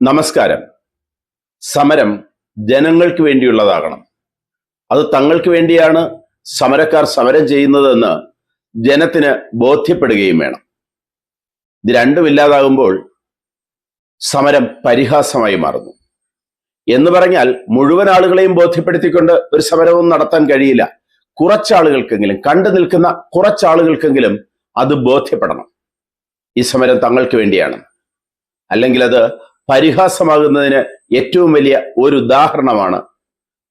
നമസ്കാരം. സമരം ജനങ്ങൾക്ക് വേണ്ടിയുള്ളതാകണം. അത് തങ്ങൾക്ക് വേണ്ടിയാണ് സമരക്കാർ സമരം ചെയ്യുന്നതെന്ന് ജനത്തിന് ബോധ്യപ്പെടുകയും വേണം. ഇത് രണ്ടുമില്ലാതാകുമ്പോൾ സമരം പരിഹാസമായി മാറുന്നു. എന്ന് പറഞ്ഞാൽ മുഴുവൻ ആളുകളെയും ബോധ്യപ്പെടുത്തിക്കൊണ്ട് ഒരു സമരവും നടത്താൻ കഴിയില്ല. കുറച്ചാളുകൾക്കെങ്കിലും, കണ്ടു നിൽക്കുന്ന കുറച്ചാളുകൾക്കെങ്കിലും അത് ബോധ്യപ്പെടണം. ഈ സമരം തങ്ങൾക്ക് വേണ്ടിയാണ്. അല്ലെങ്കിൽ അത് പരിഹാസമാകുന്നതിന് ഏറ്റവും വലിയ ഒരു ഉദാഹരണമാണ്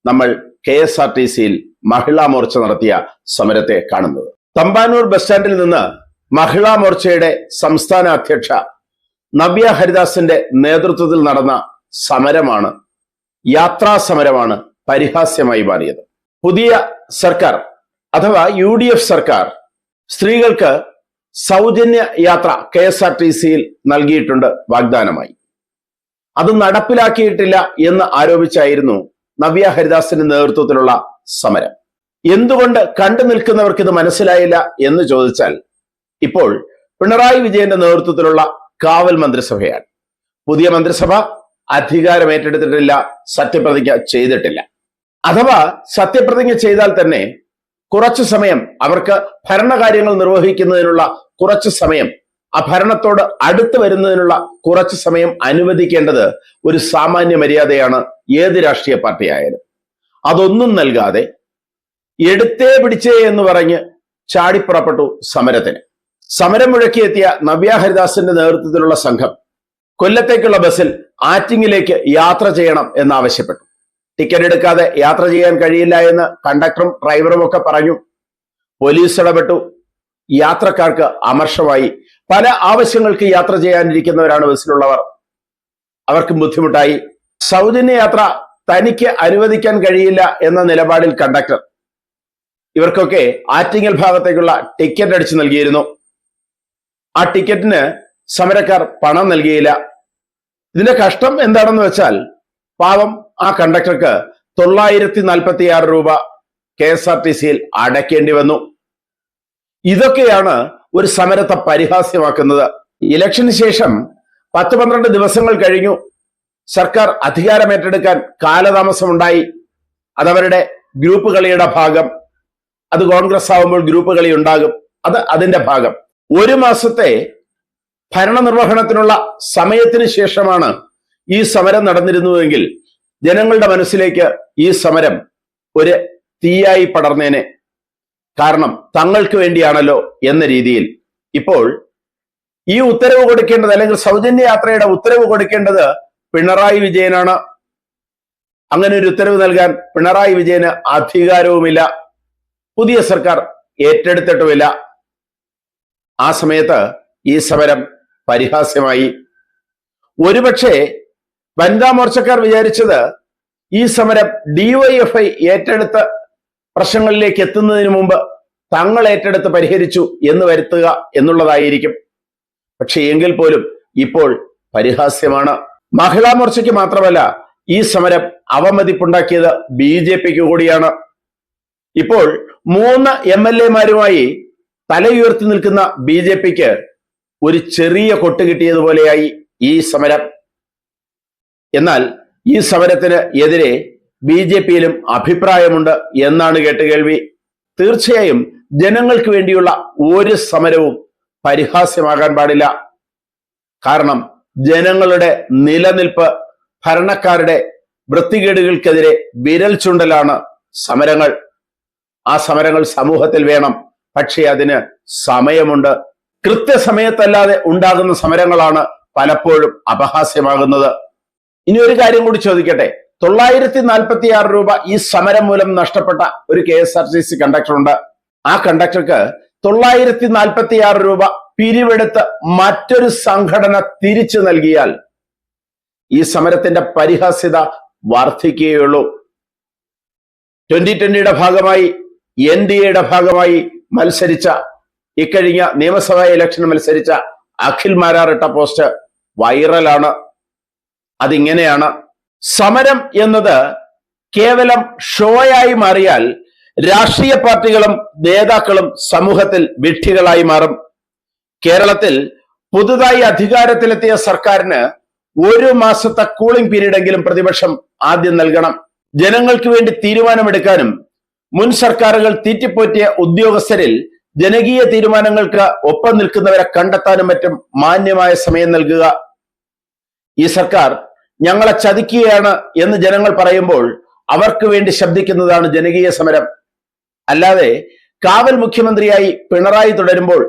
നമ്മൾ KSRTCയിൽ മഹിളാ മോർച്ച നടത്തിയ സമരത്തെ കാണുന്നത്. തമ്പാനൂർ ബസ് സ്റ്റാൻഡിൽ നിന്ന് മഹിളാ മോർച്ചയുടെ സംസ്ഥാന അധ്യക്ഷ നവ്യ ഹരിദാസിന്റെ നേതൃത്വത്തിൽ നടന്ന സമരമാണ്, യാത്രാ സമരമാണ് പരിഹാസ്യമായി മാറിയത്. പുതിയ സർക്കാർ അഥവാ UDF സർക്കാർ സ്ത്രീകൾക്ക് സൗജന്യ യാത്ര KSRTCയിൽ നൽകിയിട്ടുണ്ട് വാഗ്ദാനമായി. അത് നടപ്പിലാക്കിയിട്ടില്ല എന്ന് ആരോപിച്ചായിരുന്നു നവ്യ ഹരിദാസിന്റെ നേതൃത്വത്തിലുള്ള സമരം. എന്തുകൊണ്ട് കണ്ടു നിൽക്കുന്നവർക്ക് ഇത് മനസ്സിലായില്ല എന്ന് ചോദിച്ചാൽ, ഇപ്പോൾ പിണറായി വിജയന്റെ നേതൃത്വത്തിലുള്ള കാവൽ മന്ത്രിസഭയാണ്. പുതിയ മന്ത്രിസഭ അധികാരം ഏറ്റെടുത്തിട്ടില്ല, സത്യപ്രതിജ്ഞ ചെയ്തിട്ടില്ല. അഥവാ സത്യപ്രതിജ്ഞ ചെയ്താൽ തന്നെ കുറച്ചു സമയം അവർക്ക് ഭരണകാര്യങ്ങൾ നിർവഹിക്കുന്നതിനുള്ള കുറച്ചു സമയം, ആ ഭരണത്തോട് അടുത്ത് വരുന്നതിനുള്ള കുറച്ചു സമയം അനുവദിക്കേണ്ടത് ഒരു സാമാന്യ മര്യാദയാണ് ഏത് രാഷ്ട്രീയ പാർട്ടി ആയാലും. അതൊന്നും നൽകാതെ എടുത്തേ പിടിച്ചേ എന്ന് പറഞ്ഞ് ചാടിപ്പുറപ്പെട്ടു സമരത്തിന്. സമരം മുഴക്കിയെത്തിയ നവ്യ ഹരിദാസിന്റെ നേതൃത്വത്തിലുള്ള സംഘം കൊല്ലത്തേക്കുള്ള ബസ്സിൽ ആറ്റിങ്ങിലേക്ക് യാത്ര ചെയ്യണം എന്നാവശ്യപ്പെട്ടു. ടിക്കറ്റ് എടുക്കാതെ യാത്ര ചെയ്യാൻ കഴിയില്ല എന്ന് കണ്ടക്ടറും ഡ്രൈവറും ഒക്കെ പറഞ്ഞു. പോലീസ് ഇടപെട്ടു. യാത്രക്കാർക്ക് അമർഷമായി. പല ആവശ്യങ്ങൾക്ക് യാത്ര ചെയ്യാനിരിക്കുന്നവരാണ് ബസ്സിലുള്ളവർ. അവർക്കും ബുദ്ധിമുട്ടായി. സൗജന്യ യാത്ര തനിക്ക് അനുവദിക്കാൻ കഴിയില്ല എന്ന നിലപാടിൽ കണ്ടക്ടർ ഇവർക്കൊക്കെ ആറ്റിങ്ങൽ ഭാഗത്തേക്കുള്ള ടിക്കറ്റ് അടിച്ചു നൽകിയിരുന്നു. ആ ടിക്കറ്റിന് സമരക്കാർ പണം നൽകിയില്ല. ഇതിന്റെ കഷ്ടം എന്താണെന്ന് വെച്ചാൽ, പാവം ആ കണ്ടക്ടർക്ക് 946 രൂപ KSRTCയിൽ അടയ്ക്കേണ്ടി വന്നു. ഇതൊക്കെയാണ് ഒരു സമരത്തെ പരിഹാസ്യമാക്കുന്നത്. ഇലക്ഷന് ശേഷം 10-12 ദിവസങ്ങൾ കഴിഞ്ഞു. സർക്കാർ അധികാരം ഏറ്റെടുക്കാൻ കാലതാമസമുണ്ടായി. അതവരുടെ ഗ്രൂപ്പ് കളിയുടെ ഭാഗം. അത് കോൺഗ്രസ് ആവുമ്പോൾ ഗ്രൂപ്പ് കളി ഉണ്ടാകും, അത് അതിന്റെ ഭാഗം. ഒരു മാസത്തെ ഭരണനിർവഹണത്തിനുള്ള സമയത്തിന് ശേഷമാണ് ഈ സമരം നടന്നിരുന്നുവെങ്കിൽ ജനങ്ങളുടെ മനസ്സിലേക്ക് ഈ സമരം ഒരു തീയായി പടർന്നേനെ. കാരണം തങ്ങൾക്ക് വേണ്ടിയാണല്ലോ എന്ന രീതിയിൽ. ഇപ്പോൾ ഈ ഉത്തരവ് കൊടുക്കേണ്ടത്, അല്ലെങ്കിൽ സൗജന്യ യാത്രയുടെ ഉത്തരവ് കൊടുക്കേണ്ടത് പിണറായി വിജയനാണ്. അങ്ങനെ ഒരു ഉത്തരവ് നൽകാൻ പിണറായി വിജയന് അധികാരവുമില്ല. പുതിയ സർക്കാർ ഏറ്റെടുത്തിട്ടുമില്ല. ആ സമയത്ത് ഈ സമരം പരിഹാസ്യമായി. ഒരുപക്ഷെ വനിതാ മോർച്ചക്കാർ വിചാരിച്ചത് ഈ സമരം DYFI ഏറ്റെടുത്ത് പ്രശ്നങ്ങളിലേക്ക് എത്തുന്നതിന് മുമ്പ് തങ്ങൾ ഏറ്റെടുത്ത് പരിഹരിച്ചു എന്ന് വരുത്തുക എന്നുള്ളതായിരിക്കും. പക്ഷെ എങ്കിൽ പോലും ഇപ്പോൾ പരിഹാസ്യമാണ്. മഹിളാ മോർച്ചയ്ക്ക് മാത്രമല്ല, ഈ സമരം അവമതിപ്പുണ്ടാക്കിയത് BJPക്ക് കൂടിയാണ്. ഇപ്പോൾ 3 MLA-മാരുമായി തലയുയർത്തി നിൽക്കുന്ന BJPക്ക് ഒരു ചെറിയ കൊട്ട് കിട്ടിയതുപോലെയായി ഈ സമരം. എന്നാൽ ഈ സമരത്തിന് എതിരെ BJPയിലും അഭിപ്രായമുണ്ട് എന്നാണ് കേട്ടുകേൾവി. തീർച്ചയായും ജനങ്ങൾക്ക് വേണ്ടിയുള്ള ഒരു സമരവും പരിഹാസ്യമാകാൻ പാടില്ല. കാരണം ജനങ്ങളുടെ നിലനിൽപ്പ്, ഭരണക്കാരുടെ വൃത്തികേടുകൾക്കെതിരെ വിരൽ ചൂണ്ടലാണ് സമരങ്ങൾ. ആ സമരങ്ങൾ സമൂഹത്തിൽ വേണം. പക്ഷേ അതിന് സമയമുണ്ട്. കൃത്യസമയത്തല്ലാതെ ഉണ്ടാകുന്ന സമരങ്ങളാണ് പലപ്പോഴും അപഹാസ്യമാകുന്നത്. ഇനി ഒരു കാര്യം കൂടി ചോദിക്കട്ടെ. 946 രൂപ ഈ സമരം മൂലം നഷ്ടപ്പെട്ട ഒരു KSRTC കണ്ടക്ടർ ഉണ്ട്. ആ കണ്ടക്ടർക്ക് 946 രൂപ പിരിവെടുത്ത് മറ്റൊരു സംഘടന തിരിച്ചു നൽകിയാൽ ഈ സമരത്തിന്റെ പരിഹാസ്യത വർദ്ധിക്കുകയുള്ളൂ. 2020-യുടെ ഭാഗമായി, NDAയുടെ ഭാഗമായി മത്സരിച്ച, ഇക്കഴിഞ്ഞ നിയമസഭാ ഇലക്ഷൻ മത്സരിച്ച അഖിൽ മാരാറിട്ട പോസ്റ്റ് വൈറലാണ്. അതിങ്ങനെയാണ്: സമരം എന്നത് കേവലം ഷോയായി മാറിയാൽ രാഷ്ട്രീയ പാർട്ടികളും നേതാക്കളും സമൂഹത്തിൽ വിഡ്ഢികളായി മാറും. കേരളത്തിൽ പുതുതായി അധികാരത്തിലെത്തിയ സർക്കാരിന് 1 മാസത്തെ കൂളിംഗ് പീരീഡ് എങ്കിലും പ്രതിപക്ഷം ആദ്യം നൽകണം. ജനങ്ങൾക്ക് വേണ്ടി തീരുമാനമെടുക്കാനും മുൻ സർക്കാരുകൾ തീറ്റിപ്പോറ്റിയ ഉദ്യോഗസ്ഥരിൽ ജനകീയ തീരുമാനങ്ങൾക്ക് ഒപ്പം നിൽക്കുന്നവരെ കണ്ടെത്താനും മറ്റും മാന്യമായ സമയം നൽകുക. ഈ സർക്കാർ ഞങ്ങളെ ചതിക്കുകയാണ് എന്ന് ജനങ്ങൾ പറയുമ്പോൾ അവർക്ക് വേണ്ടി ശബ്ദിക്കുന്നതാണ് ജനകീയ സമരം. അല്ലാതെ കാവൽ മുഖ്യമന്ത്രിയായി പിണറായി തുടരുമ്പോൾ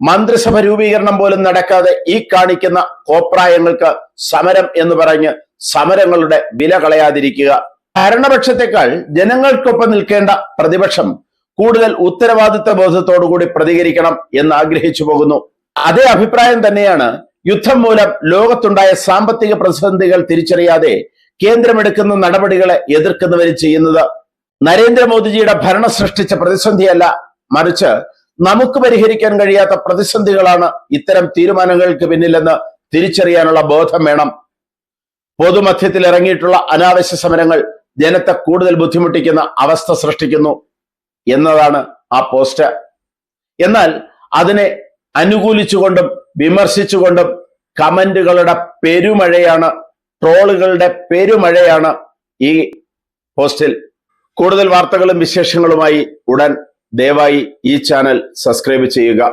മന്ത്രിസഭ രൂപീകരണം പോലും നടക്കാതെ ഈ കാണിക്കുന്ന കോപ്രായങ്ങൾക്ക് സമരം എന്ന് പറഞ്ഞ് സമരങ്ങളുടെ വില കളയാതിരിക്കുക. ഭരണപക്ഷത്തെക്കാൾ ജനങ്ങൾക്കൊപ്പം നിൽക്കേണ്ട പ്രതിപക്ഷം കൂടുതൽ ഉത്തരവാദിത്വ ബോധത്തോടുകൂടി പ്രതികരിക്കണം എന്ന് ആഗ്രഹിച്ചു പോകുന്നു. അതേ അഭിപ്രായം തന്നെയാണ് യുദ്ധം മൂലം ലോകത്തുണ്ടായ സാമ്പത്തിക പ്രതിസന്ധികൾ തിരിച്ചറിയാതെ കേന്ദ്രമെടുക്കുന്ന നടപടികളെ എതിർക്കുന്നവരും ചെയ്യുന്നത്. നരേന്ദ്രമോദിജിയുടെ ഭരണം സൃഷ്ടിച്ച പ്രതിസന്ധിയല്ല, മറിച്ച് നമുക്ക് പരിഹരിക്കാൻ കഴിയാത്ത പ്രതിസന്ധികളാണ് ഇത്തരം തീരുമാനങ്ങൾക്ക് പിന്നിലെന്ന് തിരിച്ചറിയാനുള്ള ബോധം വേണം. പൊതുമധ്യത്തിൽ ഇറങ്ങിയിട്ടുള്ള അനാവശ്യ സമരങ്ങൾ ജനത്തെ കൂടുതൽ ബുദ്ധിമുട്ടിക്കുന്ന അവസ്ഥ സൃഷ്ടിക്കുന്നു എന്നതാണ് ആ പോസ്റ്റ്. എന്നാൽ അതിനെ അനുകൂലിച്ചുകൊണ്ടും വിമർശിച്ചുകൊണ്ടും കമന്റുകളുടെ പെരുമഴയാണ്, ട്രോളുകളുടെ പെരുമഴയാണ് ഈ പോസ്റ്റിൽ. കൂടുതൽ വാർത്തകളും വിശേഷങ്ങളുമായി ഉടൻ ദയവായി ഈ ചാനൽ സബ്സ്ക്രൈബ് ചെയ്യുക.